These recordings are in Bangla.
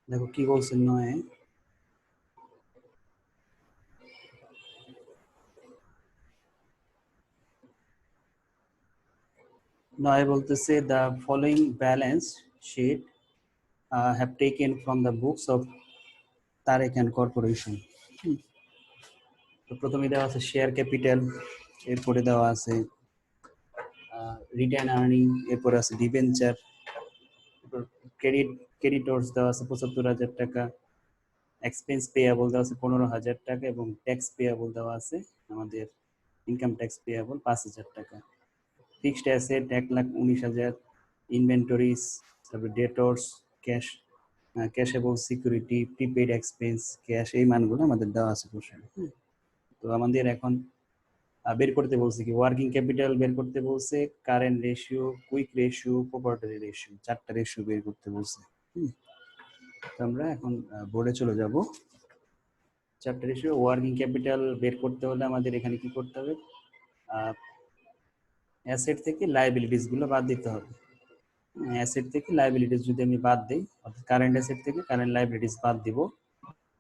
দেখো কি বলছেন নয়। নয় বলতেছে the following balance sheet have taken from the books of Tarek and Corporation. তো প্রথমে দেওয়া আছে শেয়ার ক্যাপিটাল, এরপরে দেওয়া আছে রিটার্ন আর্নিং, এরপরে আছে ডিবেঞ্চার, ক্রেডিটর্স দেওয়া আছে ৭৫,০০০ টাকা, এক্সপেন্স পেয়াবল দেওয়া আছে ১৫,০০০ টাকা এবং ট্যাক্স পেয়াবল দেওয়া আছে আমাদের ইনকাম ট্যাক্স পেয়াবল ৫,০০০ টাকা। ফিক্সড অ্যাসেট ১,১৯,০০০, ইনভেন্টরিজ, তারপরে debtors, cash, cashable security, prepaid expense, cash, এই মানগুলো আমাদের দেওয়া আছে কোশ্চেনে। তো আমাদের এখন বের করতে বলছে কি, ওয়ার্কিং ক্যাপিটাল বের করতে বলছে, current ratio, quick ratio, proprietary ratio, 4টা রেশিও বের করতে বলছে। তো আমরা এখন বোর্ডে চলে যাব। 4টা রেশিও। ওয়ার্কিং ক্যাপিটাল বের করতে হলে আমাদের এখানে কি করতে হবে, অ্যাসেট থেকে লায়াবিলিটিস গুলো বাদ দিতে হবে। অ্যাসেট থেকে লায়াবিলিটিস যদি আমি বাদ দিই, অর্থাৎ কারেন্ট অ্যাসেট থেকে কারেন্ট লায়াবিলিটিস বাদ দিব,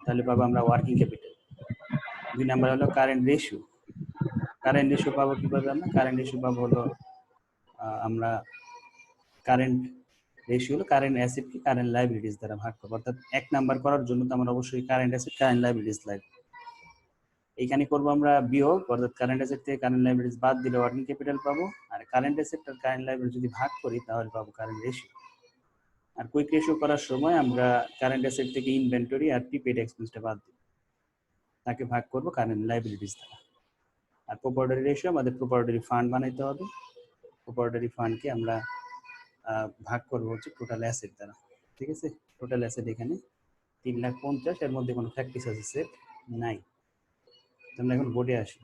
তাহলে পাবো আমরা ওয়ার্কিং ক্যাপিটাল। 2 নাম্বার হলো কারেন্ট রেশিও। কারেন্ট রেশিও পাবো কিভাবে, আমরা কারেন্ট রেশিও পাবো হলো আমরা কারেন্ট রেশিও হলো কারেন্ট অ্যাসেটকে কারেন্ট লায়াবিলিটিস দ্বারা ভাগ করবো। অর্থাৎ 1 নাম্বার করার জন্য তো আমার অবশ্যই কারেন্ট অ্যাসেট কারেন্ট লায়াবিলিটিস লাগবে। এইখানে করবো আমরা বিয়োগ, অর্থাৎ কারেন্ট অ্যাসেট থেকে কারেন্ট লায়াবিলিটিস বাদ দিলে ওয়ার্কিং ক্যাপিটাল পাবো, আর কারেন্ট অ্যাসেট আর কারেন্ট লায়াবিলিটি যদি ভাগ করি তাহলে পাবো কারেন্ট রেশিও। আর কুইক রেশিও করার সময় আমরা কারেন্ট অ্যাসেট থেকে ইনভেন্টরি আর প্রিপেড এক্সপেন্সটা বাদ দিই, তাকে ভাগ করবো কারেন্ট লায়াবিলিটিস দ্বারা। আর প্রপার্টরি রেশিও আমাদের প্রপার্টরি ফান্ড বানাইতে হবে, প্রপার্টরি ফান্ডকে আমরা ভাগ করবো হচ্ছে টোটাল অ্যাসেট দ্বারা। ঠিক আছে, টোটাল অ্যাসেট এখানে 3,50,000, এর মধ্যে কোনো ফ্যাক্টরিজ অ্যাসেট নাই। আমরা এখন বোর্ডে আসি।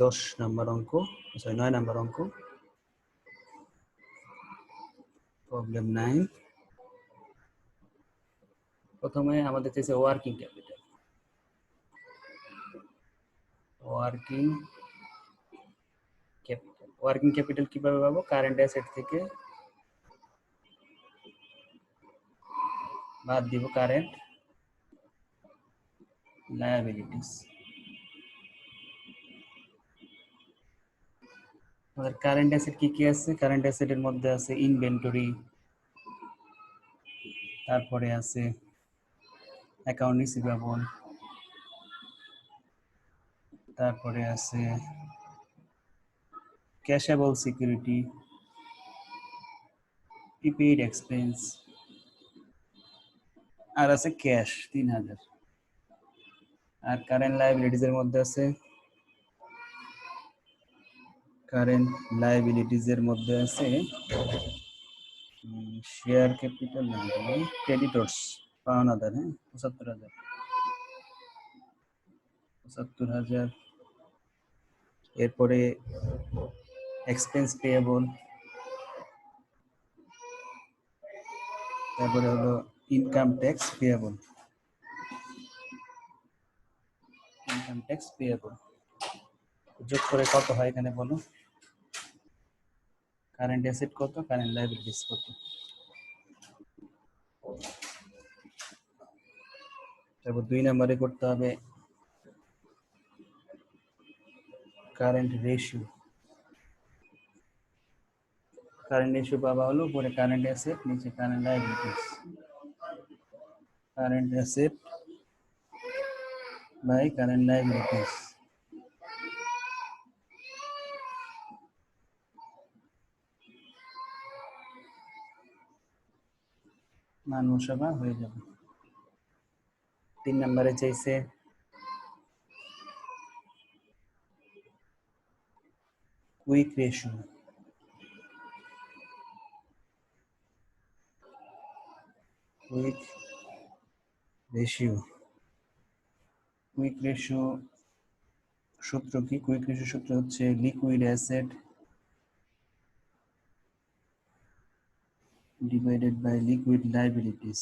দশ নাম্বার অঙ্ক, সরি 9 নাম্বার অঙ্ক, প্রবলেম 9। প্রথমে আমাদের চাইছে working capital. Working capital, working capital কিভাবে পাবো, কারেন্ট অ্যাসেট থেকে বাদ দিব কারেন্ট লায়াবিলিটিস। আমাদের কারেন্ট অ্যাসেট কি কি আছে, কারেন্ট অ্যাসেটের মধ্যে আছে ইনভেন্টরি, তারপরে আছে অ্যাকাউন্ট রিসিভেবল, তারপরে আছে ক্যাশেবল সিকিউরিটি, প্রিপেইড এক্সপেন্স, আর আছে ক্যাশ 3,000। আর কারেন্ট লায়াবিলিটিস এর মধ্যে আছে, কারেন্ট লায়াবিলিটিস এর মধ্যে আছে শেয়ার ক্যাপিটাল, না ক্রেডিটর্স পাওনাদার, হ্যাঁ 75,000, এরপরে এক্সপেন্স পেয়েবল, তারপরে হলো income tax payable, income tax payable. যোগ করে কত হয় এখানে বলো, কারেন্ট অ্যাসেট কত, কারেন্ট লায়াবিলিটিস কত। তারপর 2 নম্বরে করতে হবে কারেন্ট রেশিও। কারেন্ট রেশিও পাওয়া হলো উপরে কারেন্ট অ্যাসেট, নিচে current liabilities. Current asset by current liabilities, মান বসাবা হয়ে যাবে। 3 নম্বরে চাইছে quick ratio. Quick ratio, quick ratio সূত্র কি, কুইক রেশিও সূত্র হচ্ছে liquid asset divided by liquid liabilities.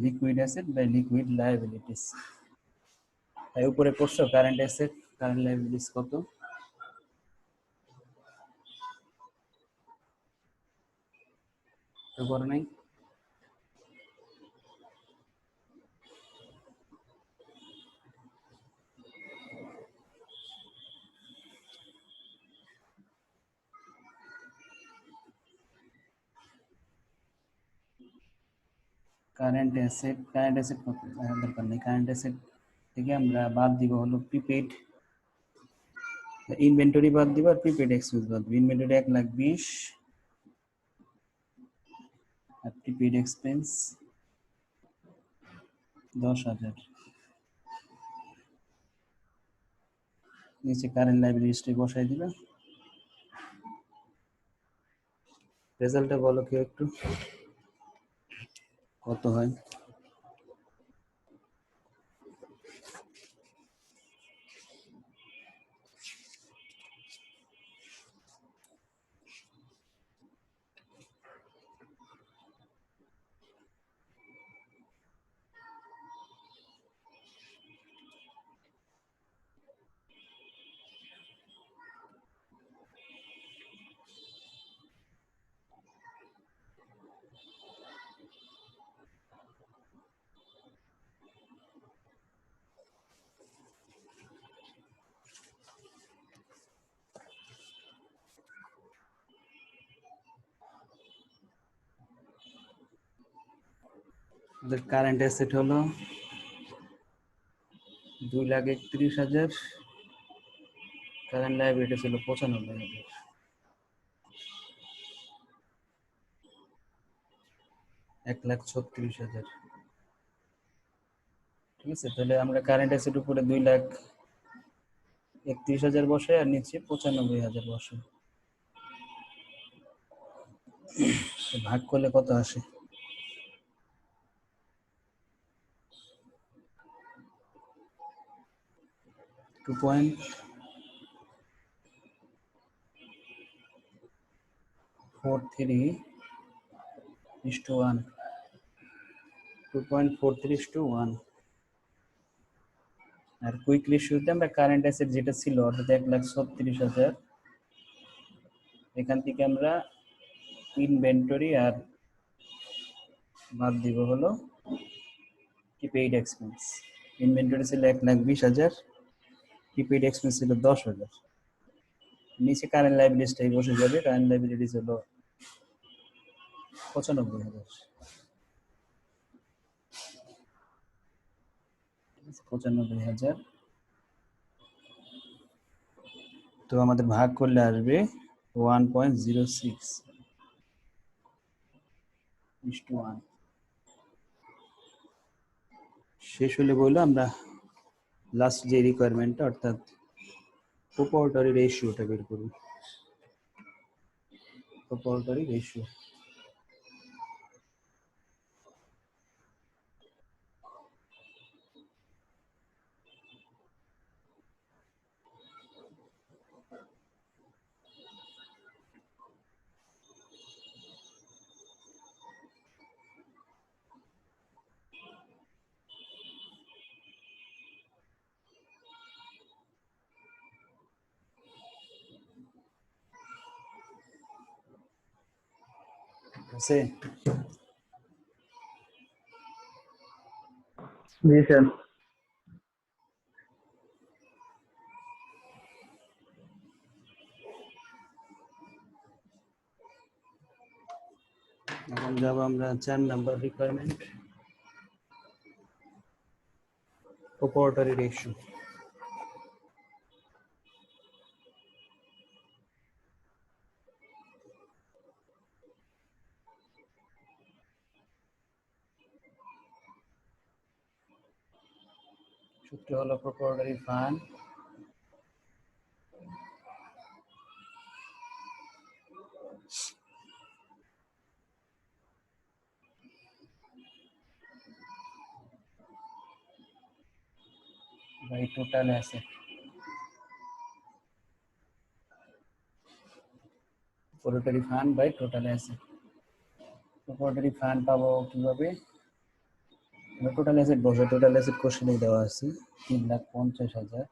Liquid asset by liquid liabilities. তাই উপরে পড়ছো কারেন্ট অ্যাসেট কারেন্ট লায়াবিলিটিস কত? তো করো নাই? কারেন্ট অ্যাসেট কত দরকার নেই। কারেন্ট অ্যাসেট থেকে আমরা বাদ দিব হলো প্রিপেড, ইনভেন্টরি বাদ দিব আর প্রিপেড এক্সপেন্স বাদ দিব। ইনভেন্টরি 1,20,000 আর প্রিপেড এক্সপেন্স 10,000। নিচে কারেন্ট লাইবিলিটিসটা বসাই দিলাম। রেজাল্টটা বলো কেউ একটু, কত হয়? আমাদের কারেন্ট অ্যাসেট হলো 2,31,000, কারেন্ট লাইবিলিটি ছিল 95,000। এক লাখ 36,000। ঠিক আছে, তাহলে আমরা কারেন্ট অ্যাসেট উপরে 2,31,000 বসে আর নিচে 95,000 বসে, ভাগ করলে কত আসে? 2.43:1, 2.43:1। আর কুইক রেশিওতে আমরা কারেন্ট অ্যাসেট যেটা ছিল অর্থাৎ 1,36,000, এখান থেকে আমরা ইনভেন্টরি আর বাদ দিব হলো প্রিপেইড এক্সপেন্স। ইনভেন্টরি ছিল 1,20,000, প্রিপেইড এক্সপেন্স ছিল 10,000। নিচে কারেন্ট লাইবিলিটিসটাই বসে যাবে। কারেন্ট লাইবিলিটিস হলো 95,000। 95,000। তো আমাদের ভাগ করলে আসবে 1.06:1। শেষ হলে বললো আমরা লাস্ট যে রিকোয়ারমেন্টটা অর্থাৎ প্রপোর্টরি রেশিওটা বের করব। প্রপোর্টরি রেশিও আছে। জি স্যার। এখন যাব আমরা 4 নাম্বার রিকোয়ারমেন্ট, প্রপোর্টরি রেশিও। সূত্র হলো proprietary fund by total asset. Proprietary fund by total asset. Proprietary fund পাবো কিভাবে? টোটাল অ্যাসেট বসে, টোটাল অ্যাসেট কোশ্চেনে দেওয়া আছে 3,50,000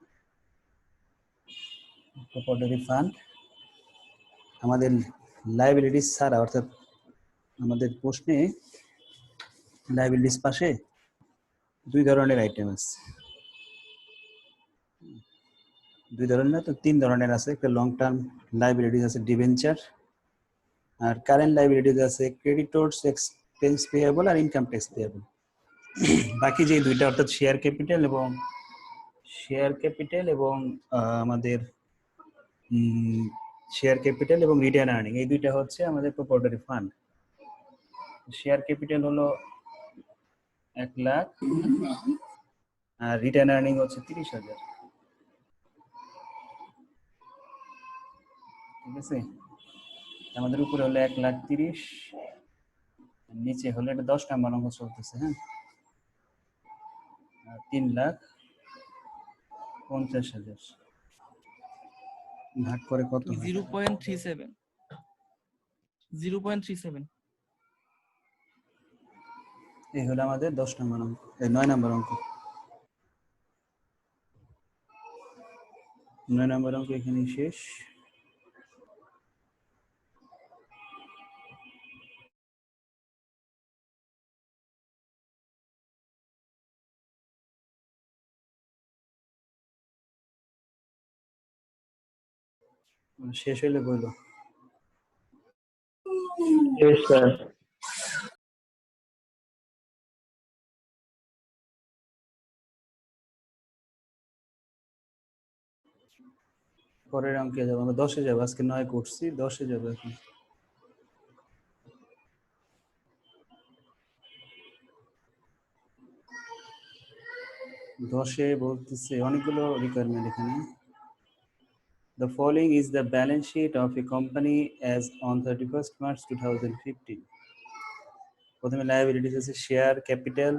প্রপার্টি ফান্ড। আমাদের লাইবিলিটিস ছাড়া, অর্থাৎ আমাদের প্রশ্নে লাইবিলিটিস পাশে দুই ধরনের আইটেম আছে, দুই ধরনের না তো 3 ধরনের আছে। একটা লং টার্ম লাইবিলিটিস আছে ডিবেঞ্চার, আর কারেন্ট লাইবিলিটিস আছে ক্রেডিটরস এক্সপেন্স পেয়েবল আর ইনকাম ট্যাক্স পেয়েবল। বাকি যে দুইটা অর্থাৎ শেয়ার ক্যাপিটাল এবং আমাদের শেয়ার ক্যাপিটাল এবং রিটার্ন আর্নিং, এই দুইটা হচ্ছে আমাদের প্রপার্টরি ফান্ড। শেয়ার ক্যাপিটাল হলো 1 লাখ আর রিটার্ন আর্নিং হচ্ছে 30,000। ঠিক আছে, আমাদের উপরে হলো 1,30,000, নিচে হলো এটা 10 নাম্বার অঙ্ক চলতেছে। হ্যাঁ, 3,50,000 ভাগ করে কত? 0.37 এই হলো আমাদের 10 নাম্বার অঙ্ক, 9 নাম্বার অঙ্ক। 9 নাম্বার অঙ্ক এখানেই শেষ। শেষ হইলে বললো। Yes, sir. পরের অঙ্কে যাবো, আমরা 10-এ যাবো। আজকে 9 করছি, 10-এ যাবো এখন। দশে বলতেছে অনেকগুলো রিকোয়ারমেন্ট এখানে। The following is the balance sheet of a company as on 31st March 2015. প্রথমে লায়াবিলিটিস আছে share capital,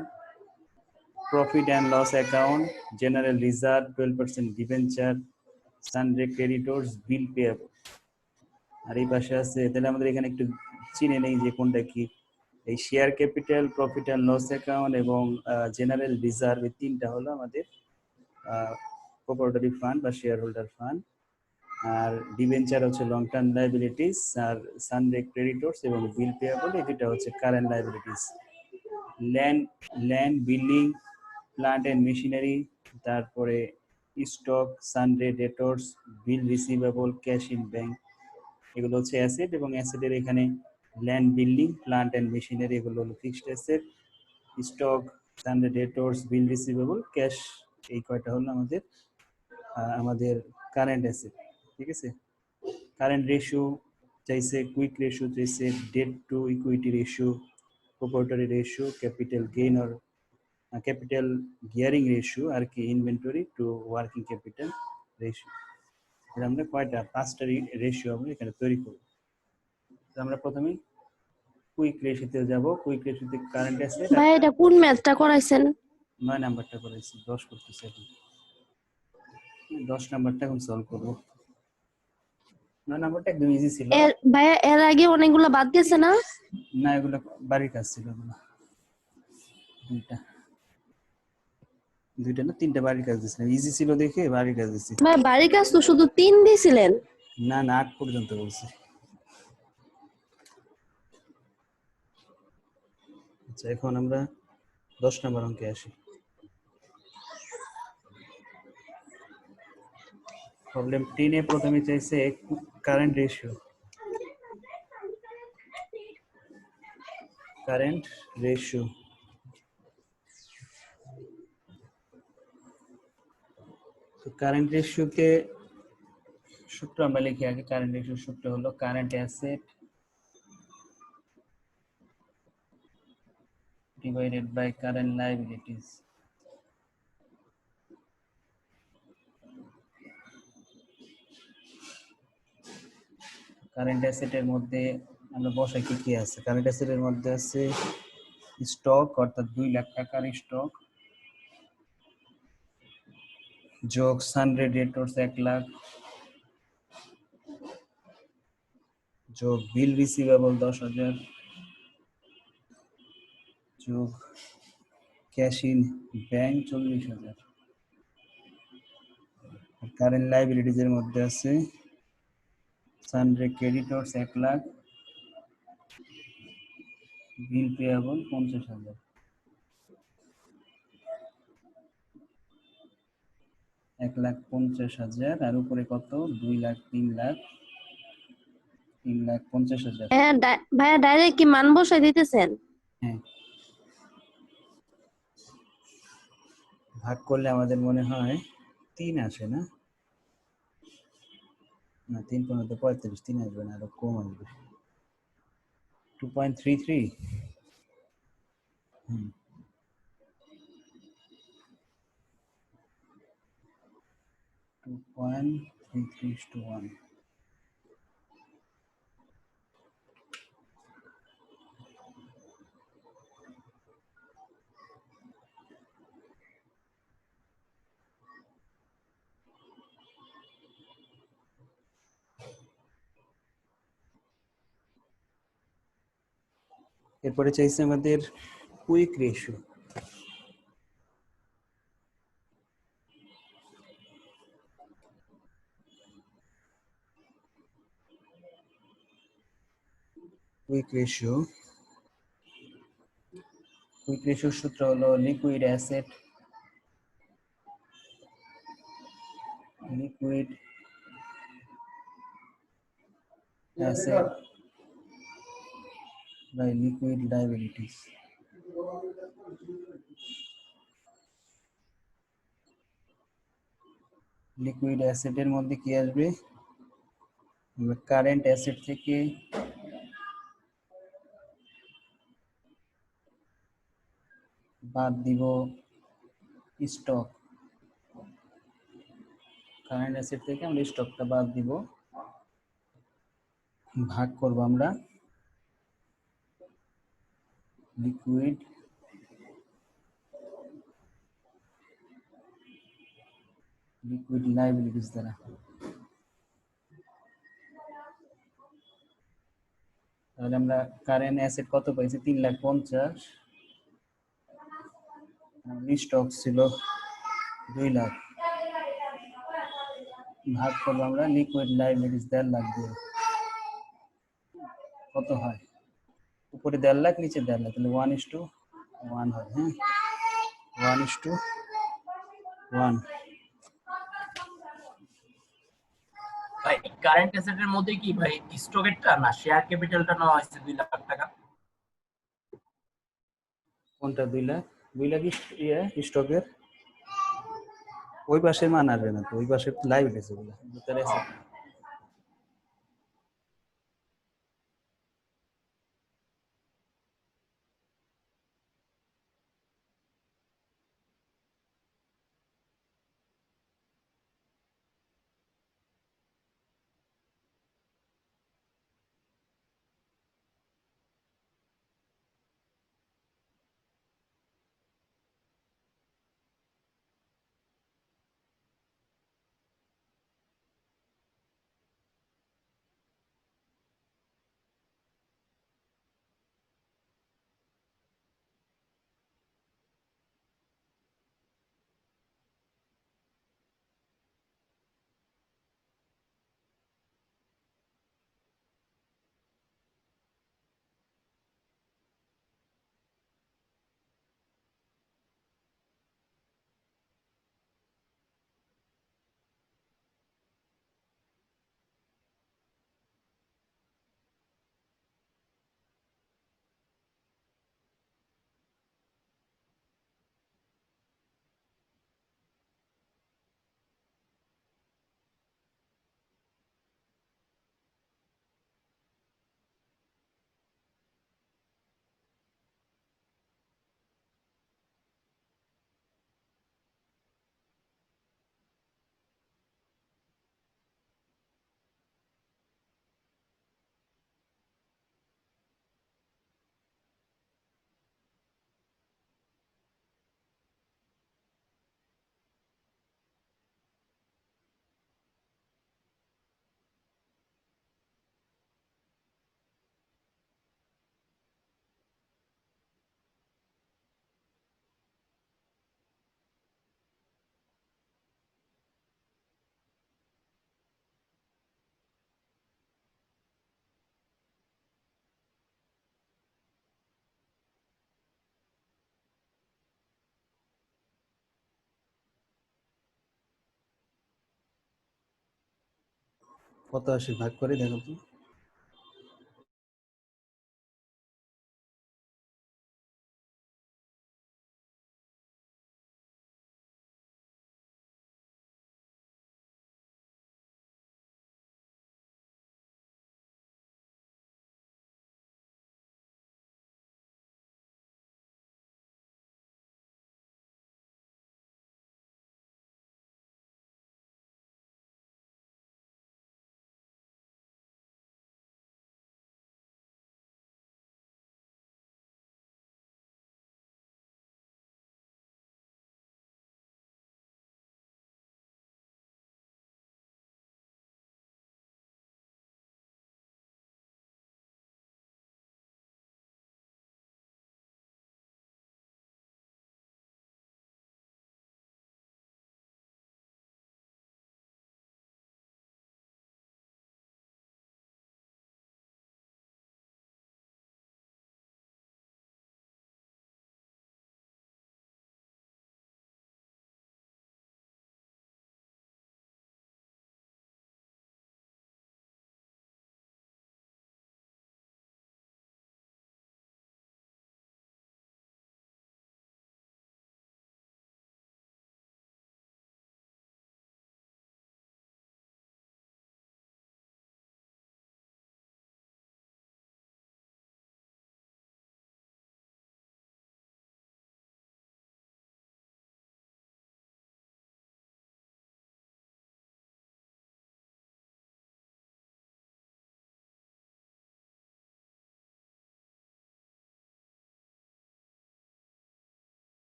profit and loss account, general reserve, 12% debenture, sundry creditors, bill payable. আর এই পাশে আছে, তাহলে আমাদের এখানে একটু চিনে নেই যে কোনটা কি। এই share capital, profit and loss account এবং জেনারেল রিজার্ভ, এই তিনটা হলো আমাদের প্রপার্টরি ফান্ড বা শেয়ার হোল্ডার ফান্ড। আর ডিবেঞ্চার হচ্ছে লং টার্ম লাইবিলিটিস, আর সানডে ক্রেডিটরস এবং বিল পেয়েবল, এই দুটো হচ্ছে current liabilities. Land building, plant and machinery, তারপরে stock, sundry debtors, bill receivable, cash in bank, এগুলো হচ্ছে অ্যাসেট। এবং অ্যাসেটের এখানে land building, plant and machinery, এগুলো হলো fixed asset. Stock, sundry debtors, bill receivable, cash, এই কয়টা হলো আমাদের কারেন্ট অ্যাসেট। ঠিক আছে, কারেন্ট রেশিও চাইছে, কুইক রেশিও চাইছে, debt to equity ratio, proprietary ratio, capital gain or capital gearing ratio, আর কি inventory to working capital ratio. এটা আমরা কয়টা? 5টা রেশিও আমরা এখানে তৈরি করব। আমরা প্রথমে কুইক রেশিওতে যাব। কুইক রেশিওতে কারেন্ট অ্যাসেট, ভাই এটা কোন ম্যাথটা করাইছেন? 9 নাম্বারটা করেছি, 10 করতেছি এখন। 10 নাম্বারটা এখন সলভ করব। 9 নাম্বারটা একদম ইজি ছিল। ভাইয়া এর আগে অনেকগুলো বাদ গেছে না? না, এগুলো বাড়ির কাজ ছিল। এগুলো দুইটা না 3টা বাড়ির কাজ দিয়েছিলাম, ইজি ছিল দেখে বাড়ির কাজ দিয়েছি। ভাই বাড়ির কাজ তো শুধু 3 দিয়েছিলেন। না না, 8 পর্যন্ত বলছি। আচ্ছা, এখন আমরা 10 নম্বর অঙ্কে আসি। প্রবলেম 10-এ প্রথমে চাইছে কারেন্ট রেশিও। কারেন্ট রেশিও তো কারেন্ট রেশিওকে সূত্র আমরা লিখি আগে। কারেন্ট রেশিও সূত্র হলো current asset divided by current liabilities. Current অ্যাসেটের মধ্যে আমরা বসাই কি কি আছে। কারেন্ট অ্যাসেটের মধ্যে আছে স্টক, অর্থাৎ 2 লাখ টাকার স্টক, যোগ সানডে ডেটরস 1 লাখ, যোগ বিল রিসিভেবল 10,000, যোগ ক্যাশ ইন ব্যাংক 40,000। কারেন্ট লাইবিলিটিজ এর মধ্যে আছে সানডে ক্রেডিটর্স 1 লাখ, বিল পেয়াবল 50,000। 1,50,000 আর উপরে কত 2 লাখ 3 লাখ 3,50,000। ভাইয়া ডাইরেক্ট কি মান বসাই দিতেছেন? হ্যাঁ, ভাগ করলে আমাদের মনে হয় 3 আসে না? না 3 পনেরো 35, 3 আসবে না, আরো কম আসবে 2.33। হুম, 2.33:1। এরপরে চাইছে আমাদের কুইক রেশিও। কুইক রেশিওর সূত্র হলো liquid asset by liquid liabilities. Liquid অ্যাসেটের মধ্যে কি আসবে? কারেন্ট অ্যাসেট থেকে বাদ দিব স্টক। কারেন্ট অ্যাসেট থেকে আমরা স্টকটা বাদ দিব, ভাগ করব আমরা লিকুইড লাইবিলিটিস দ্বারা। তাহলে আমরা কারেন্ট অ্যাসেট কত পাইছি 3,50,000, স্টক ছিল 2 লাখ, ভাগ করবো আমরা লিকুইড লাইবিলিটিস 1.5 লাখ দিয়ে। কত হয়? উপরে 1.5 লাখ নিচে 1.5 লাখ, তাহলে 1:1 হয়। হ্যাঁ, 1:1। ভাই কারেন্ট অ্যাসেটের মধ্যে কি ভাই স্টকেরটা না শেয়ার ক্যাপিটালটা নেওয়া হয়েছে 2 লাখ টাকা? কোনটা 2 লাখ? 2 লাখ স্টকের ওই পাশে মান আসবে না তো, ওই পাশে লাইবিলিটিস ওগুলো ভিতরে আছে। কত আসে ভাগ করে দেখো তো।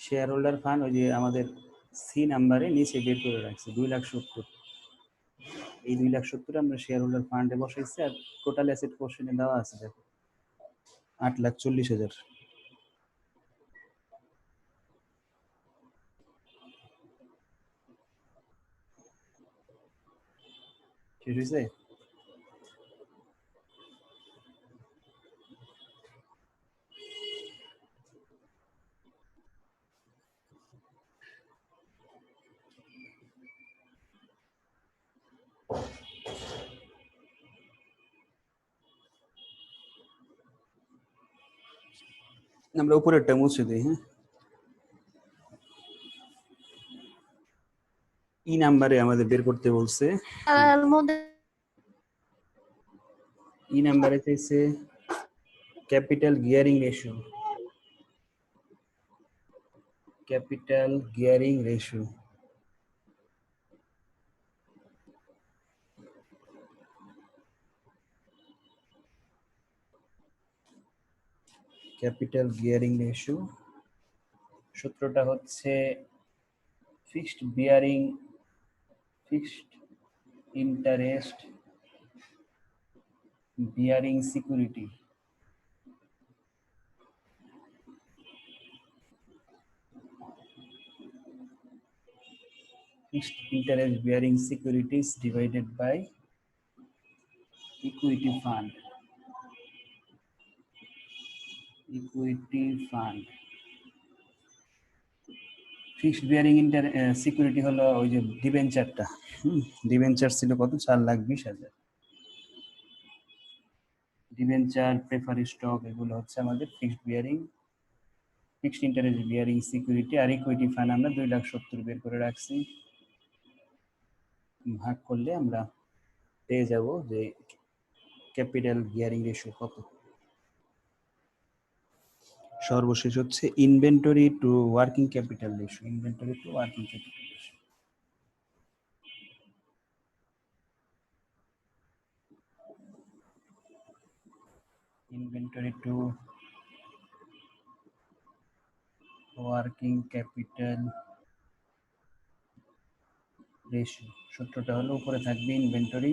শেয়ার হোল্ডার ফান্ড ওই যে আমাদের সি নাম্বারে নিচে বের করে রাখছে 2,70,000। এই 2,70,000 আমরা শেয়ার হোল্ডার ফান্ডে বসাইছি, আর টোটাল অ্যাসেট কোশ্চেনে দেওয়া আছে দেখো 8,40,000। শেষ হয়েছে? আমরা উপরেরটা মুছে দিই। হ্যাঁ, ই নাম্বারে আমাদের বের করতে বলছে। আর মধ্যে ই নাম্বারে চাইছে capital gearing ratio. Capital gearing ratio capital gearing ratio সূত্রটা হচ্ছে fixed interest bearing security. Fixed interest bearing securities divided by equity fund. Fixed bearing security হলো ওই যে ডিবেঞ্চারটা। ডিবেঞ্চার ছিল কত, 4,20,000। ডিবেঞ্চার, প্রেফারি স্টক, এগুলো হচ্ছে আমাদের ফিক্সড ইন্টারেস্ট বিয়ারিং সিকিউরিটি। আর ইকুইটি ফান্ড আমরা 2,70,000 বের করে রাখছি। ভাগ করলে আমরা পেয়ে যাব যে ক্যাপিটাল গিয়ারিং রেশিও কত। সর্বশেষ হচ্ছে inventory to working capital ratio. Inventory to working capital ratio inventory to working capital ratio সূত্রটা হলো উপরে থাকবে ইনভেন্টরি,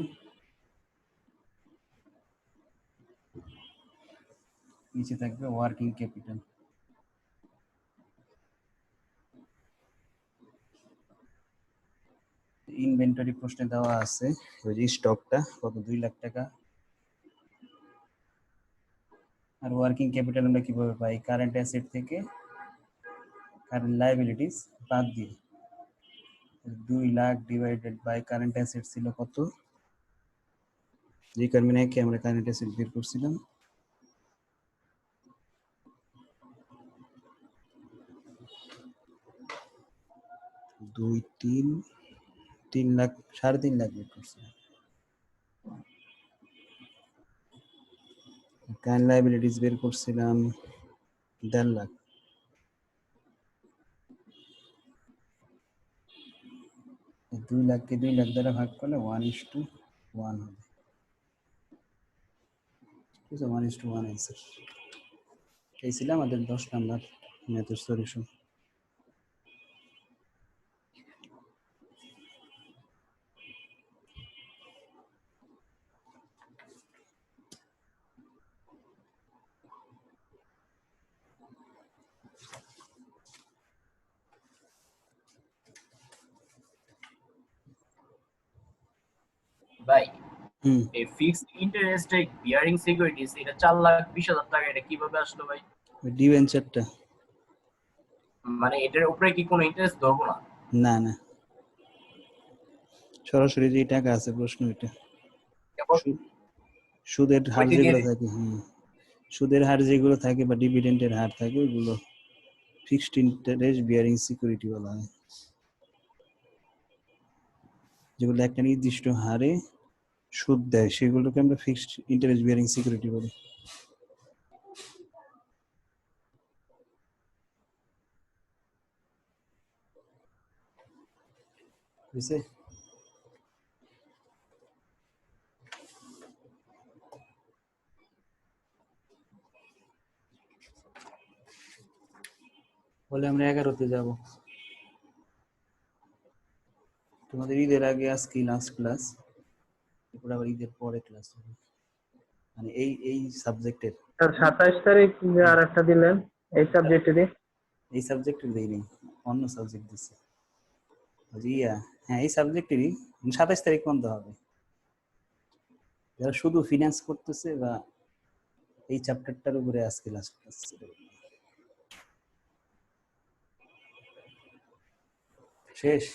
নিচে থাকবে ওয়ার্কিং ক্যাপিটাল। ইনভেন্টরি প্রশ্নে দেওয়া আছে ওই যে স্টকটা কত 2 লাখ টাকা। আর ওয়ার্কিং ক্যাপিটাল আমরা কিভাবে পাই? কারেন্ট অ্যাসেট থেকে কারেন্ট লায়াবিলিটিস বাদ দিয়ে 2 lakh divided by current asset ছিল কত? রিকোয়ারমেন্ট একে আমরা কারেন্ট অ্যাসেট বের করছিলাম 2 3 লাখ 3.5 লাখ বের করছিলাম। কারেন্ট লায়াবিলিটিস বের করছিলাম 1.5 লাখ। এই 2 লাখকে 2 লাখ দ্বারা ভাগ করলে 1:1 হবে। ঠিক আছে, 1:1 অ্যান্সার। এই ছিল আমাদের 10 নাম্বার ম্যাথের সলিউশন। ভাই হুম, এই ফিক্সড ইন্টারেস্ট বিয়ারিং সিকিউরিটিজ এটা 4,20,000 টাকা, এটা কিভাবে আসলো ভাই? ডিবেঞ্চারটা মানে এটার উপরে কি কোনো ইন্টারেস্ট ধরবো না? না না, সরাসরি যে টাকা আছে প্রশ্ন এটা। কেবল সুদের হার ওইটা দিয়ে যেগুলো দিই। থাকে, সুদের হার যেগুলো থাকে বা ডিভিডেন্ডের হার থাকে ওইগুলো ফিক্সড ইন্টারেস্ট বিয়ারিং সিকিউরিটি বলা হয়, যেগুলো একটা নির্দিষ্ট হারে সুদ দেয় সেগুলোকে আমরা ফিক্সড ইন্টারেস্ট বিয়ারিং সিকিউরিটি বলি। বুঝছে? বলে আমরা 11তে যাব। তোমাদের ঈদের আগে আজকে লাস্ট ক্লাস, এরপর আবার ঈদের পরে ক্লাস হবে, মানে এই সাবজেক্টের। স্যার 27 তারিখ যে আর একটা দিলেন এই সাবজেক্টেরই। এই সাবজেক্টের দেয়নি, অন্য সাবজেক্ট দিচ্ছে। হ্যাঁ এই সাবজেক্টেরই 27 তারিখ পর্যন্ত হবে। যারা শুধু ফিনান্স করতেছে বা এই চ্যাপ্টারটার উপরে আজকে লাস্ট ক্লাস শেষ।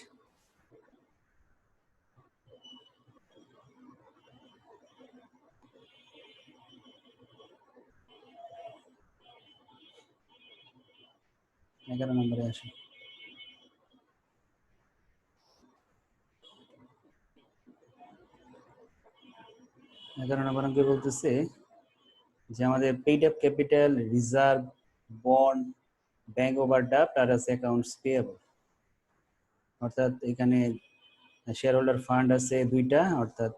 এগারো নম্বরে আসে। এগারো নম্বর অঙ্কে বলতেছে যে আমাদের paid up capital, reserve, bond, bank overdraft আর আছে অ্যাকাউন্টস পেয়েবল। অর্থাৎ এখানে শেয়ার হোল্ডার ফান্ড আছে দুইটা, অর্থাৎ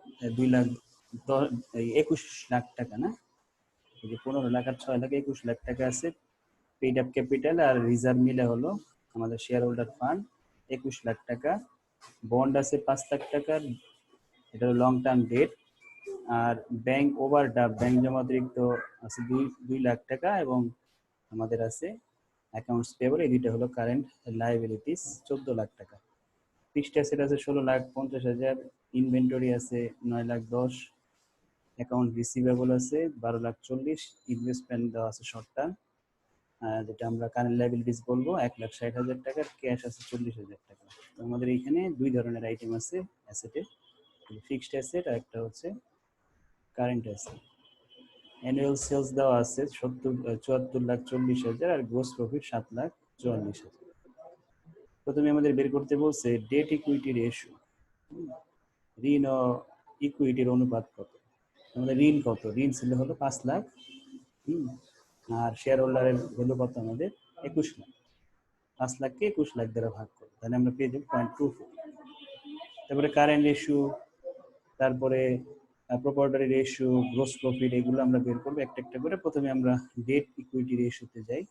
21 লাখ টাকা, না এই যে 15 লাখ আর 6 লাখ 21 লাখ টাকা আছে। পেইড আপ ক্যাপিটাল আর রিজার্ভ মিলে হলো আমাদের শেয়ার হোল্ডার ফান্ড 21 লাখ টাকা। বন্ড আছে 5 লাখ টাকার, এটা হলো লং টার্ম ডেট। আর ব্যাংক ওভারড্রাফট, ব্যাংক জমা অতিরিক্ত আছে 2 লাখ টাকা, এবং আমাদের আছে অ্যাকাউন্টস পেয়েবল, এই দুইটা হলো কারেন্ট লায়াবিলিটিস 14 লাখ টাকা। ফিক্সড অ্যাসেট আছে 16,50,000, ইনভেন্টরি আছে 9,10,000, অ্যাকাউন্ট রিসিভেবল আছে 12,40,000, ইনভেস্টমেন্ট দেওয়া আছে শর্ট টার্ম যেটা আমরা কারেন্ট লায়াবিলিটিস বলবো 1,60,000 টাকা, ক্যাশ আছে 40,000 টাকা। তো আমাদের এখানে দুই ধরনের আইটেম আছে অ্যাসেটে, ফিক্সড অ্যাসেট আর একটা হচ্ছে কারেন্ট অ্যাসেট। অ্যানুয়াল সেলস দেওয়া আছে 74,40,000 আর গ্রোস প্রফিট 7,44,000। প্রথমে আমাদের বের করতে বলছে ডেট ইকুইটি রেশিও, ঋণ ও ইকুইটির অনুপাত কত। আমাদের ঋণ কত? ঋণ ছিল হলো 5 লাখ, আর শেয়ার হোল্ডারের ভ্যালু কত আমাদের 21 লাখ। 5 লাখকে 21 লাখ দ্বারা ভাগ করবো, তাহলে আমরা পেয়ে যাবো 0.24। তারপরে কারেন্ট রেশিও, তারপরে প্রপার্টারি রেশিও, গ্রোস প্রফিট, এগুলো আমরা বের করবো একটা একটা করে। প্রথমে আমরা ডেট ইকুইটি রেশিওতে যাই।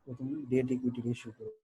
প্রথমে ডেট ইকুইটি রেশিও করব।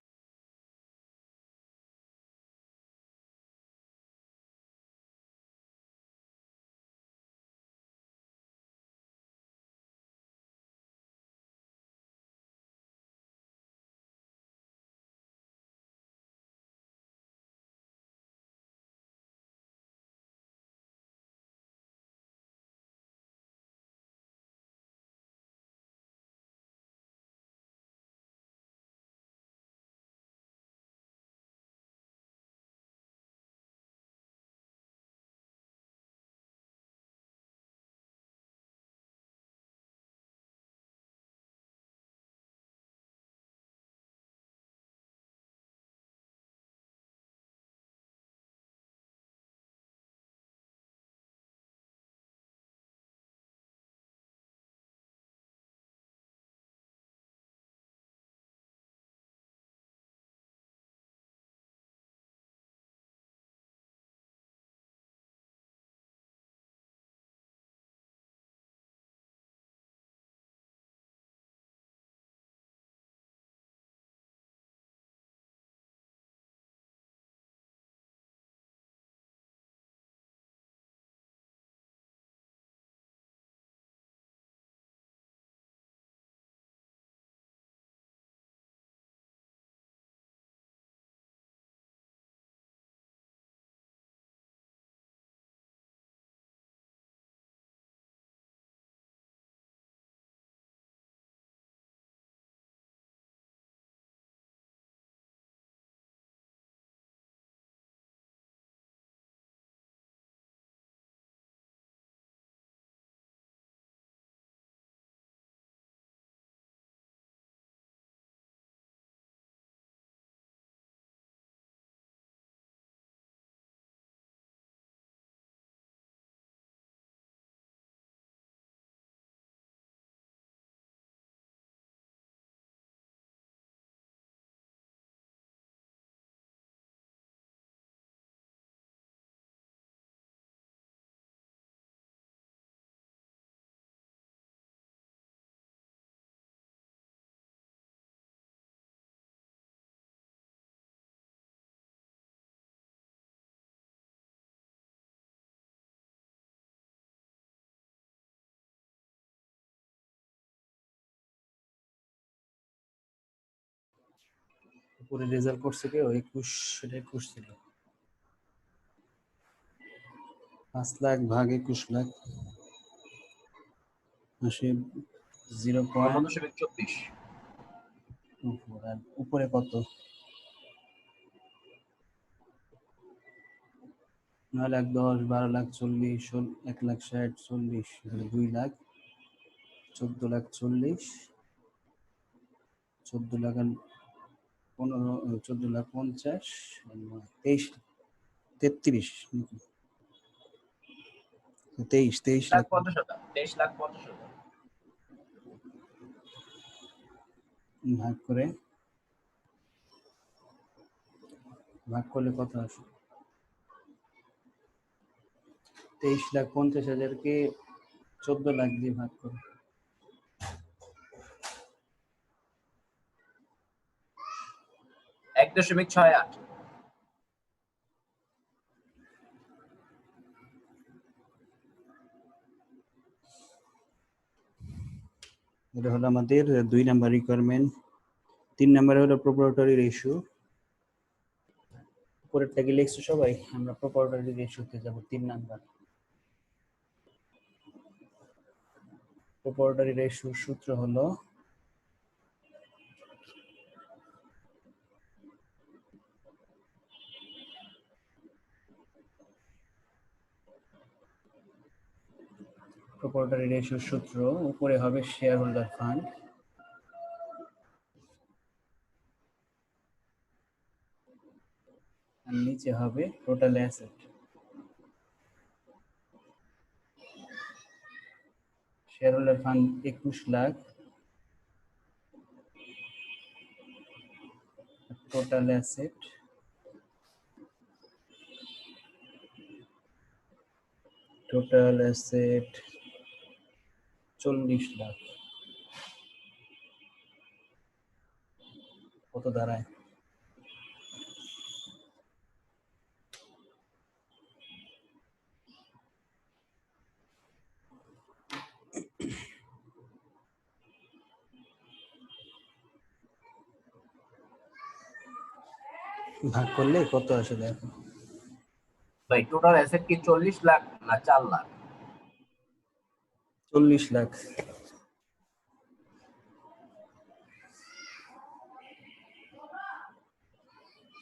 উপরে রেজাল্ট করছে কেউ 21, সেটা 21 ছিল। 5 লাখ ভাগ 21 লাখ আসে 9.24।0.24। আর উপরে কত? 9 লাখ 10, 12 লাখ 40, 1 লাখ 60, 40, 2 লাখ, 14 লাখ 40, 14 লাখ 15, 14 লাখ 50, 23, 33 নাকি? 23 লাখ লাখ 50,000, 23,50,000। ভাগ করে, ভাগ করলে কত আসে? 23,50,000-কে 14 লাখ দিয়ে ভাগ করে। 1.68। এটা হলো আমাদের 2 নাম্বার রিকোয়ারমেন্ট। 3 নাম্বারে হলো প্রোপ্রাইটরি রেশিও। উপরেরটা কি লিখছো সবাই? আমরা প্রোপ্রাইটরি রেশিওতে যাব 3 নাম্বার। প্রোপ্রাইটরি রেশিওর সূত্র হলো প্রোপ্রাইটরি রেশিওর সূত্র উপরে হবে শেয়ার হোল্ডার ফান্ড, আর নিচে হবে total asset. Share holder fund 21 lakh, total asset total asset 40 lakh. কত দাঁড়ায়? ভাগ করলে কত আসে দেখো। ভাই টোটাল অ্যাসেট কি 40 লাখ না 4 লাখ? 40 লাখ।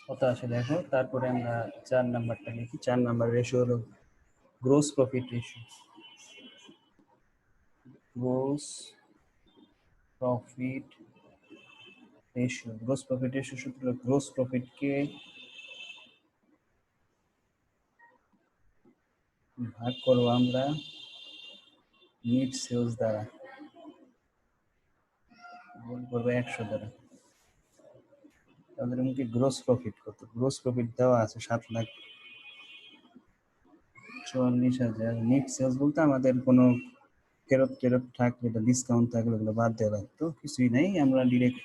কত আসে দেখো। তারপরে আমরা 4 নাম্বারটা লিখি। 4 নাম্বার রেশিও হলো gross profit ratio. Gross profit ratio, gross profit ratio সূত্র হলো গ্রোস প্রফিটকে ভাগ করবো আমরা নেট সেলস দ্বারা, গুণ করবো 100 দ্বারা। তাদের মধ্যে গ্রোস প্রফিট কত? গ্রোস প্রফিট দেওয়া আছে 7,44,000। নেট সেলস বলতে আমাদের কোনো ফেরত থাকলে বা ডিসকাউন্ট থাকলে ওগুলো বাদ দেওয়া লাগতো, কিছুই নাই। আমরা ডিরেক্ট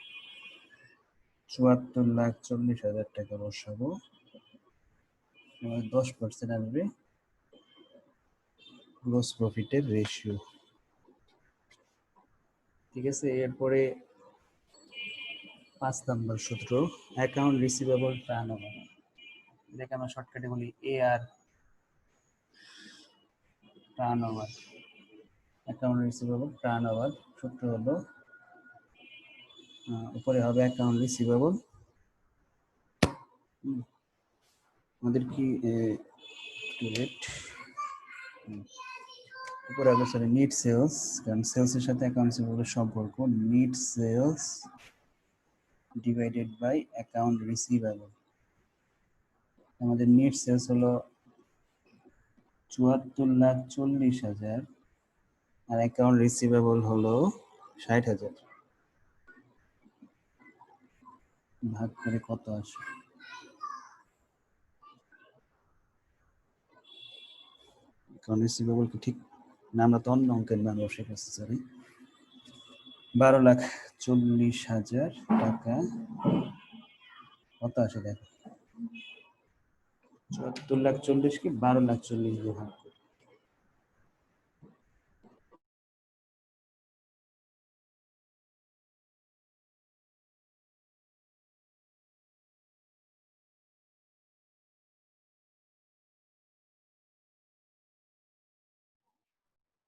74,40,000 টাকা বসাবো। 10% আসবে গ্রোস প্রফিটের রেশিও। ঠিক আছে, এরপরে 5 নাম্বার সূত্র অ্যাকাউন্ট রিসিভেবল টার্নওভার। এটাকে আমরা শর্টকাটে বলি AR turnover. Account receivable turnover সূত্র হলো উপরে হবে অ্যাকাউন্ট রিসিভেবল, আমাদের কি রেট উপরে হবে সরি নিট সেলস, কারণ সেলসের সাথে অ্যাকাউন্ট রিসিভেবলের সম্পর্ক। Net sales divided by account receivable. আমাদের নিট সেলস হলো 74,40,000 আর অ্যাকাউন্ট রিসিভেবল হলো 60,000। ভাগ করে কত আসে? অ্যাকাউন্ট রিসিভেবল কি ঠিক না, আমরা তো অন্য অঙ্কের মান বসে গেছি, সরি। 12,40,000 টাকা কত আসে দেখো। 74,40,000 কি 12,40,000 দিয়ে ভাগ করো।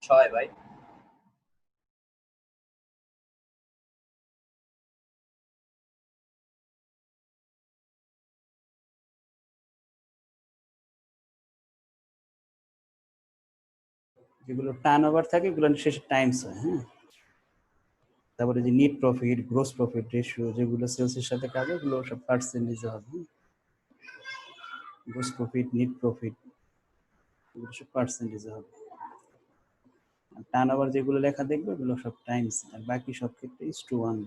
6 ভাই। যেগুলো টার্ন ওভার থাকে এগুলো শেষে টাইমস হয়। হ্যাঁ, তারপরে যে net profit, gross profit ratio যেগুলো সেলসের সাথে কাজ হয় এগুলো সব পার্সেন্টেজে হবে। গ্রোস প্রফিট, নেট প্রফিট এগুলো সব পার্সেন্টেজে হবে। আর টার্ন ওভার যেগুলো লেখা দেখবে এগুলো সব টাইমস, আর বাকি সব ক্ষেত্রে 1:1।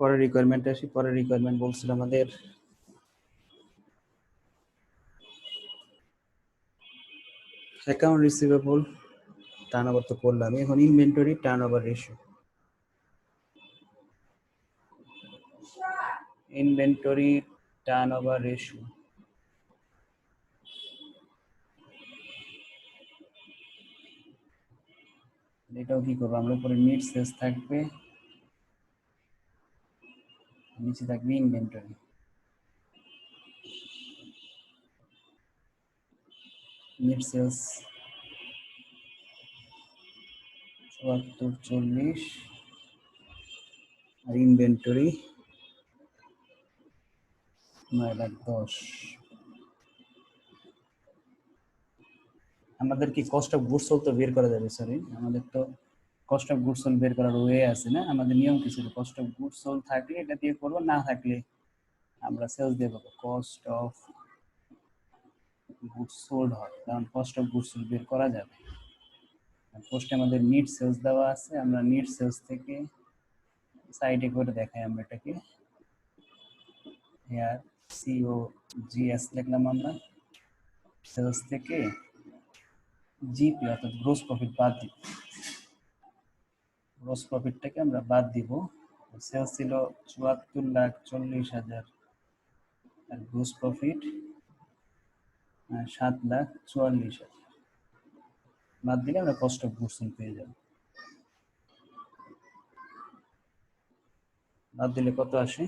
পরের রিকোয়ারমেন্ট আসি। পরের রিকোয়ারমেন্ট বলছিল আমাদের অ্যাকাউন্ট রিসিভেবল টার্ন ওভার তো করলাম, এখন inventory turn over ratio. Inventory turn over ratio এটাও কি করবো আমরা, উপরে নিট সেলস থাকবে, নিচে থাকবে ইনভেন্টরি। নিট সেলস ৭৪,৪০ আর ইনভেন্টরি ৯,১০,০০০। আমাদের কি কস্ট অফ গুডস সোল্ড তো বের করা যাবে, সরি আমাদের তো কস্ট অফ গুডস সোল্ড বের করার ওয়ে আছে না, আমাদের নিয়ম কি ছিল, কস্ট অফ গুডস সোল্ড থাকলে এটা দিয়ে করবো, না থাকলে আমরা সেলস দিয়ে করবো। কস্ট অফ গুডস সোল্ড হয়, কারণ কস্ট অফ গুডস সোল্ড বের করা যাবে। পোস্টে আমাদের নিট সেলস দেওয়া আছে, আমরা নিট সেলস থেকে সাইডে করে দেখাই আমরা এটাকে, হেয়ার সিও জিএস লিখলাম আমরা, সেলস থেকে জিপি অর্থাৎ গ্রোস প্রফিট বাদ দিব। গ্রোস প্রফিটটাকে আমরা বাদ দিব। সেলস ছিল ৭৪,৪০,০০০ আর গ্রোস প্রফিট ৭,৪৪,০০০। বাদ দিলে আমরা কস্ট অফ গুডস সোল্ড পেয়ে যাব। বাদ দিলে কত আসে,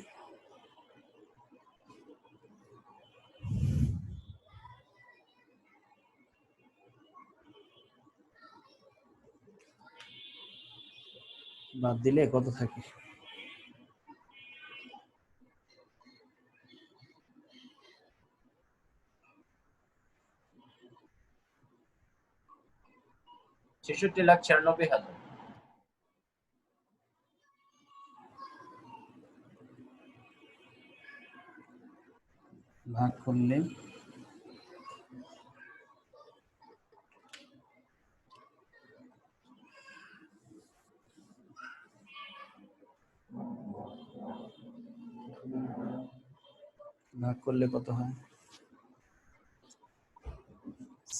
বাদ দিলে কত থাকে, ৬৬,৯৬,০০০। ভাগ করলে কত হয়,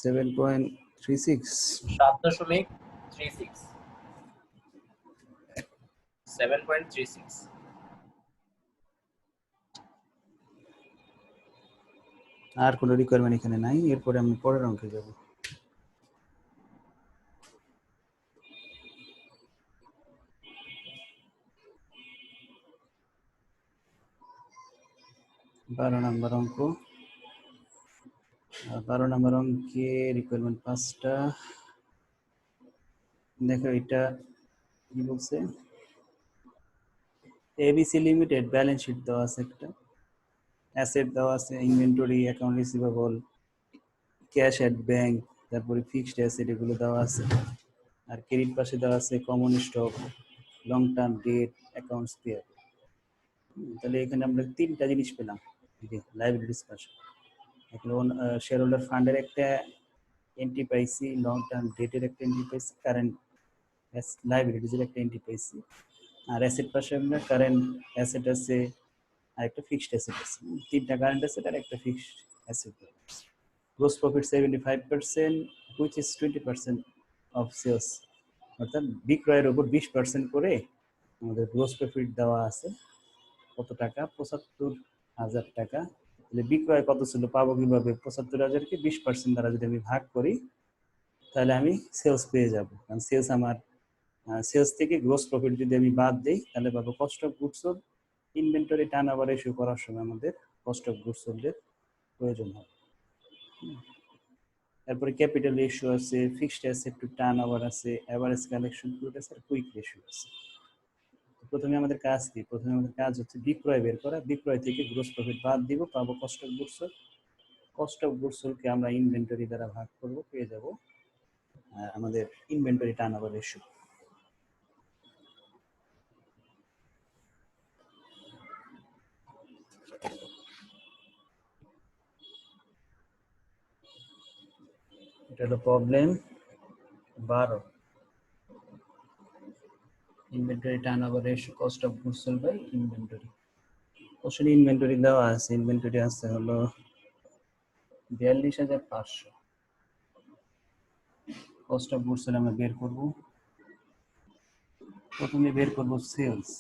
7.36। ৭.36, 7.36। আর কোনো রিকোয়ারমেন্ট এখানে নাই, এরপরে আমি পরের অঙ্কে যাব। বারো নম্বর অঙ্ক। 12 নম্বর অঙ্কে রিকোয়ারমেন্ট 5টা। দেখো এটা কি বলছে, এবিসি লিমিটেড ব্যালেন্স শিট দেওয়া আছে, একটা অ্যাসেট দেওয়া আছে, inventory, account receivable, cash at bank, তারপরে ফিক্সড অ্যাসেট এগুলো দেওয়া আছে। আর ক্রেডিট পাশে দেওয়া আছে common stock, long term debt, accounts payer. তাহলে এখানে আমরা 3টা জিনিস পেলাম, লাইবিলিটিস পাশে। এখানে শেয়ার হোল্ডার ফান্ডের একটা এন্ট্রি পাইছি, লং টার্ম ডেটের একটা এন্ট্রি পাইছি, কারেন্ট লাইবিলিটিজের একটা এন্ট্রি পাইছি। আর অ্যাসেট পাশে আমরা কারেন্ট অ্যাসেট আছে আর একটা ফিক্সড অ্যাসেট আছে, 3টা কারেন্ট অ্যাসেট আর একটা fixed asset. Gross profit 75%, which is 20% of sales, অর্থাৎ বিক্রয়ের উপর 20% করে আমাদের গ্রোস প্রফিট দেওয়া আছে। কত টাকা, ৭৫,০০০ টাকা। তাহলে বিক্রয় কত ছিল পাবো কিভাবে, ৭৫,০০০কে 20% দ্বারা যদি আমি ভাগ করি তাহলে আমি সেলস পেয়ে যাব, কারণ সেলস আমার সেলস থেকে গ্রোস প্রফিট যদি আমি বাদ দেই তাহলে পাবো cost of goods sold. Inventory turnover ratio করার সময় আমাদের কস্ট অফ গুডস সোল্ডের প্রয়োজন হবে। তারপরে ক্যাপিটাল রেশিও আছে, ফিক্সড অ্যাসেট টু টার্নওভার আছে, এভারেজ কালেকশন পিরিয়ড আছে, আর কুইক রেশিও আছে। প্রথমে আমাদের কাজ কি? প্রথমে আমাদের কাজ হচ্ছে বিক্রয় বের করা। বিক্রয় থেকে গ্রোস প্রফিট বাদ দিব, পাবো cost of goods sold. Cost of goods সোল্ডকে আমরা ইনভেন্টরি দ্বারা ভাগ করব, পেয়ে যাব আমাদের ইনভেন্টরি টার্নওভার রেশিও। এটা হলো problem 12। Inventory turnover ratio, cost of goods sold by inventory. কোশ্চেনে ইনভেন্টরি দেওয়া আছে, ইনভেন্টরি আছে হলো 42,500। কস্ট অফ গুডস সোল্ড আমরা বের করব। প্রথমে বের করব সেলস।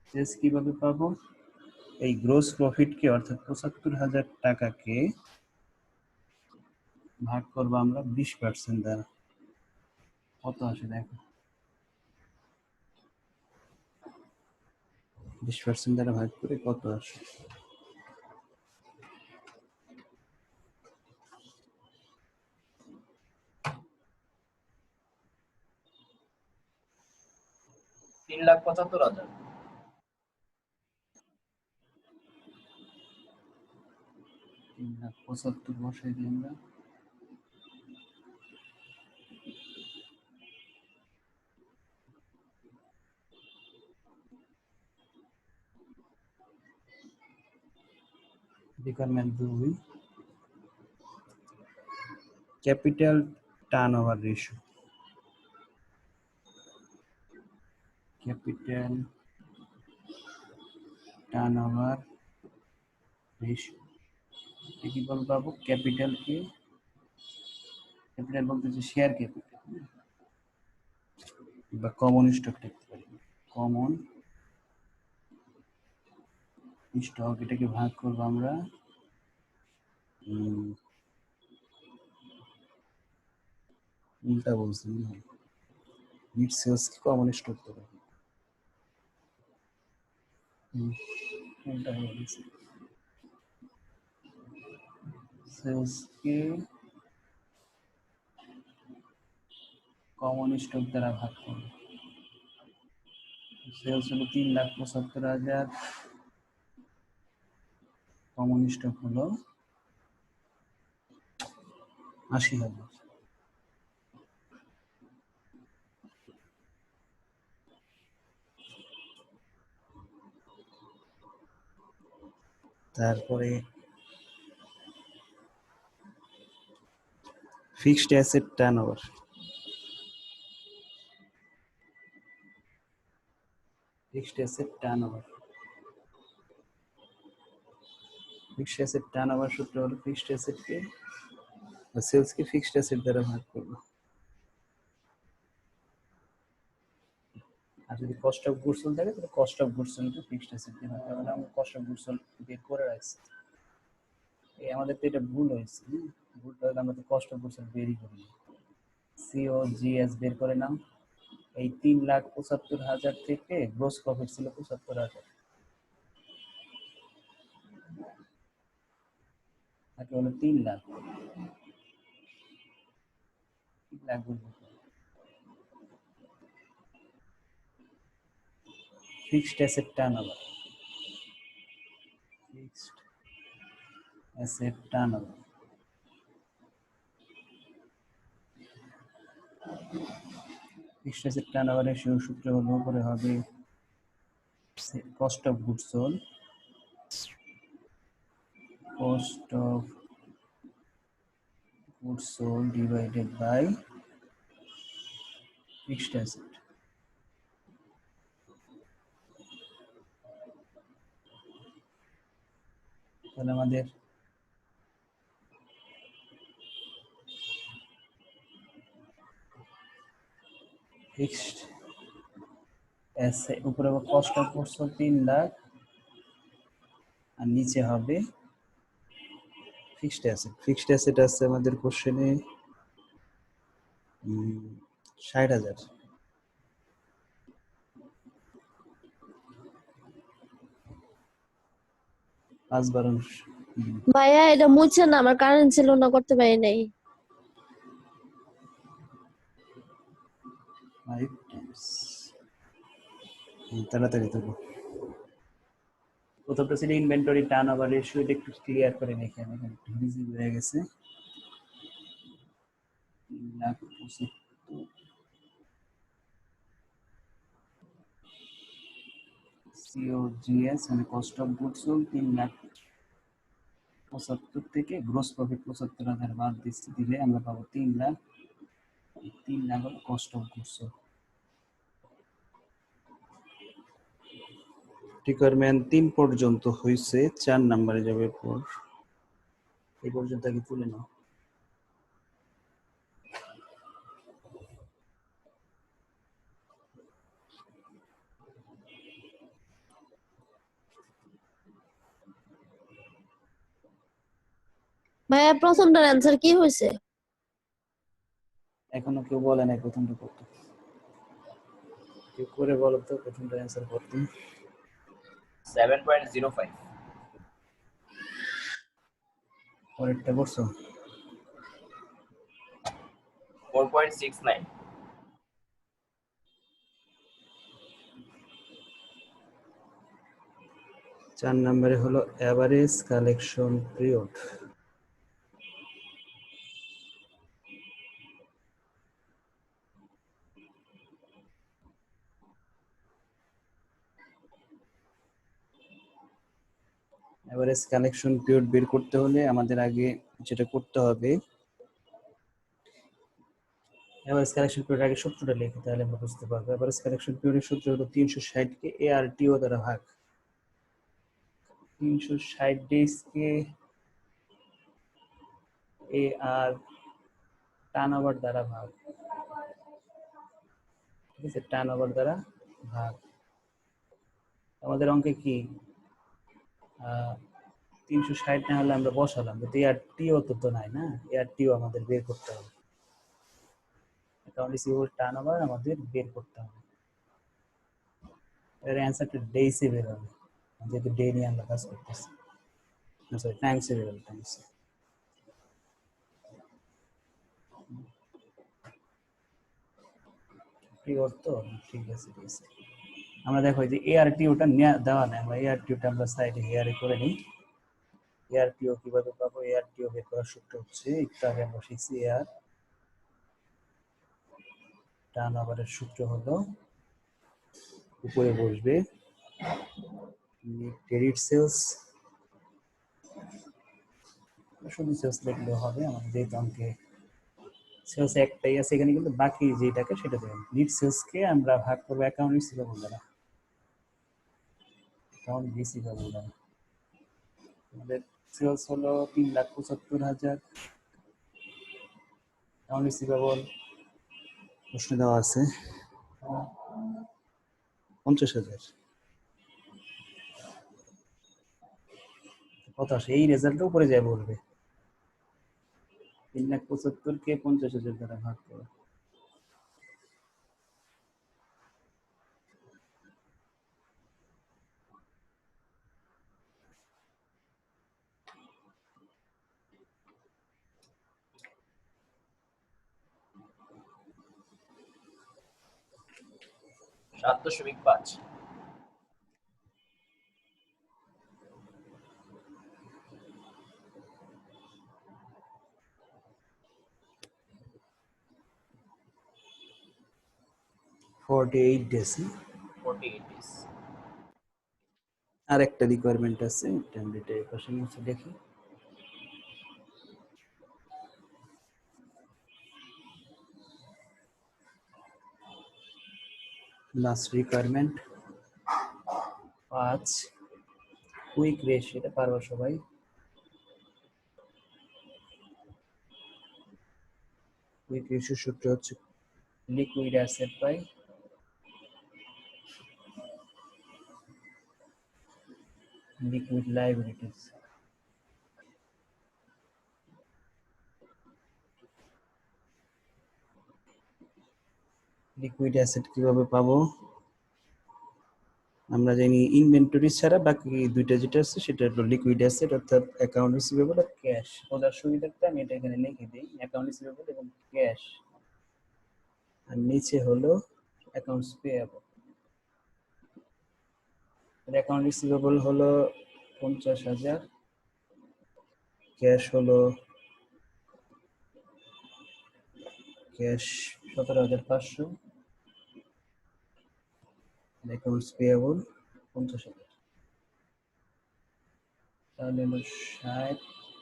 সেলস কিভাবে পাবো? এই গ্রোস প্রফিটকে অর্থাৎ 75,000 টাকাকে ভাগ করবো আমরা 20% দ্বারা। কত আসে দেখো, 20% দ্বারা ভাগ করে কত আসে? তিন লাখ 75,000। 3,75,000 বসাই দিই আমরা। Requirement 2, capital turnover ratio. Capital turnover ratio কি বলবো? পাবো ক্যাপিটালকে, ক্যাপিটাল বলতে যে শেয়ার ক্যাপিটাল বা কমন স্টক লিখতে পারি। কমন স্টক, এটাকে ভাগ করবো আমরা উল্টা বলছি, নিট সেলস কি কমন স্টক তো উল্টা হয়ে গেছে। সেলসকে কমন স্টক দ্বারা ভাগ করবো। সেলস হলো 3,75,000, কমন স্টক হলো 80,000। তারপরে fixed asset turnover. Fixed asset turnover, fixed asset turnover সূত্র হলো ফিক্সড অ্যাসেটকে বা সেলসকে ফিক্সড অ্যাসেট দ্বারা ভাগ করব। আর যদি কস্ট অফ গুডস সোল্ড থাকে তাহলে কস্ট অফ গুডস সোল্ডকে ফিক্সড অ্যাসেট দিয়ে ভাগ করব। আমরা কস্ট অফ গুডস সোল্ড বের করে রাখছি। এই আমাদের তো এটা ভুল হয়েছে, ভুলটা হলে আমরা তো কস্ট অফ গুডস সোল্ড বেরই করি না। সিওজিএস বের করে নাও। এই 3,75,000 থেকে গ্রোস প্রফিট ছিল 75,000, তাকে হলো 3 lakh. Fixed asset turnover, fixed asset turnover. Fixed asset turnover ratio সূত্র হলো উপরে হবে cost of goods sold, cost of goods sold divided by fixed asset. তাহলে আমাদের ফিক্সড অ্যাসেট উপরে cost of goods sold 3 lakh আর নিচে হবে ফিক্সড অ্যাসেট। ফিক্সড অ্যাসেট আছে আমাদের কোশ্চেনে 60,000। 5 12 ভাইয়া এটা মুছে না, আমার কারেন্ট ছিল না, করতে পারি নাই। 5 times তাড়াতাড়ি দেবো। প্রথমটা ছিল ইনভেন্টরি টার্ন ওভার রেশিও, এটা একটু ক্লিয়ার করে দেখি আমি, এখানে একটু বিজি হয়ে গেছে। 3,75,000 COGS মানে কস্ট অফ গুডস সোল্ড 3,75,000 থেকে গ্রস প্রফিট 75,000 বাদ দিলে আমরা পাবো 3 লাখ। 3 লাখ হলো cost of goods sold. Requirement 3 পর্যন্ত হয়েছে, 4 নম্বরে যাবে পর। এই পর্যন্ত আগে তুলে নাও। ভাইয়া প্রথমটার অ্যান্সার কি হয়েছে? এখনো কেউ বলে নাই প্রথমটা কত, কেউ করে বলো তো প্রথমটা অ্যান্সার করতে। 7.05 পরেরটা করছো? 4.69 4 নম্বরে হলো average collection period. Average collection period বের করতে হলে আমাদের আগে যেটা করতে হবে, এভারেজ কালেকশন পিরিয়ড আগে সূত্রটা লিখে, তাহলে আমরা বুঝতে পারবো। এভারেজ কালেকশন পিরিয়ডের সূত্র হলো 360 কে ARTO দ্বারা ভাগ। 360 ডেজ কে AR টার্নওভার দ্বারা ভাগ, ঠিক আছে, টার্নওভার দ্বারা ভাগ। আমাদের অঙ্কে কি 360 না হলে আমরা বসালাম, কিন্তু ARTO তো নাই না, ARTO আমাদের বের করতে হবে। অ্যাকাউন্ট রিসিভেবল টার্নওভার আমাদের বের করতে হবে। এর অ্যান্সারটা ডেইসে বের হবে, যেহেতু ডে নিয়ে আমরা কাজ করতেছি। সরি, টাইমসে বের হবে, টাইমসে। পিরিয়ড তো ঠিক আছে, ঠিক আছে। আমরা দেখো যে ARTOটা দেওয়া নাই, আমরা ARTOটা আমরা সাইডে হেয়ারে করে নিই। ARTO কিভাবে পাবো? ARTO বের করার সূত্র হচ্ছে, একটু আগে আমরা শিখছি, AR টার্নওভারের সূত্র হলো উপরে বসবে ক্রেডিট সেলস, শুধু সেলস লিখলেও হবে, আমাদের যেহেতু অঙ্কে সেলস একটাই আছে এখানে, কিন্তু বাকি যেটাকে সেটা দেবেন। নিট সেলসকে আমরা ভাগ করবো অ্যাকাউন্ট রিসিভেবল দ্বারা। অ্যাকাউন্ট রিসিভেবল দ্বারা আমাদের সেলস হলো 3,75,000, অ্যাকাউন্ট রিসিভেবল প্রশ্নে দেওয়া আছে 50,000। কত আসে? এই রেজাল্টটা উপরে যায় বলবে 3,75,000 কে 50,000 দ্বারা ভাগ করো। সাত দশমিক 5 48 ডেজ। 48 days আর একটা রিকোয়ারমেন্ট আছে, এটা আমরা এই পাশে মুছে দেখি। লাস্ট রিকোয়ারমেন্ট 5 কুইক রেশিও, এটা পারবো সবাই। কুইক রেশিও সূত্র হচ্ছে liquid asset by liquid liabilities. Liquid asset কিভাবে পাবো? আমরা জানি ইনভেন্টরি ছাড়া বাকি দুইটা যেটা আছে সেটা হলো লিকুইড অ্যাসেট অর্থাৎ অ্যাকাউন্ট রিসিভেবল আর ক্যাশ। ওটার সুবিধার্থে আমি এটা এখানে লিখে দিই অ্যাকাউন্ট রিসিভেবল এবং ক্যাশ, আর নিচে হলো অ্যাকাউন্টস পেয়েবল। অ্যাকাউন্ট রিসিভেবল হলো 50,000, ক্যাশ হলো 17,500, অ্যাকাউন্টস পেয়েবল 50,000। তাহলে হলো 60,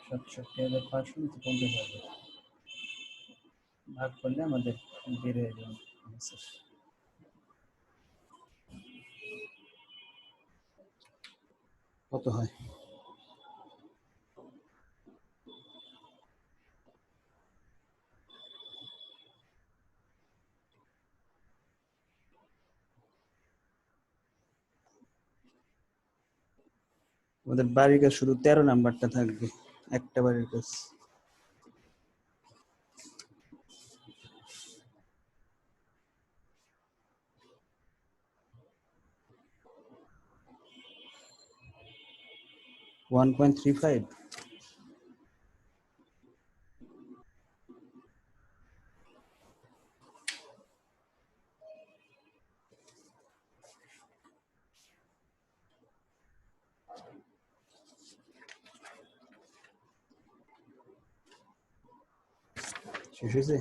67,500 50,000 ভাগ করলে আমাদের বের হয়ে যাবে answer। কত হয়? আমাদের বাড়ির কাজ শুধু 13 নাম্বারটা থাকবে, একটা বাড়ির কাজ। $1.35। শেষ হয়েছে?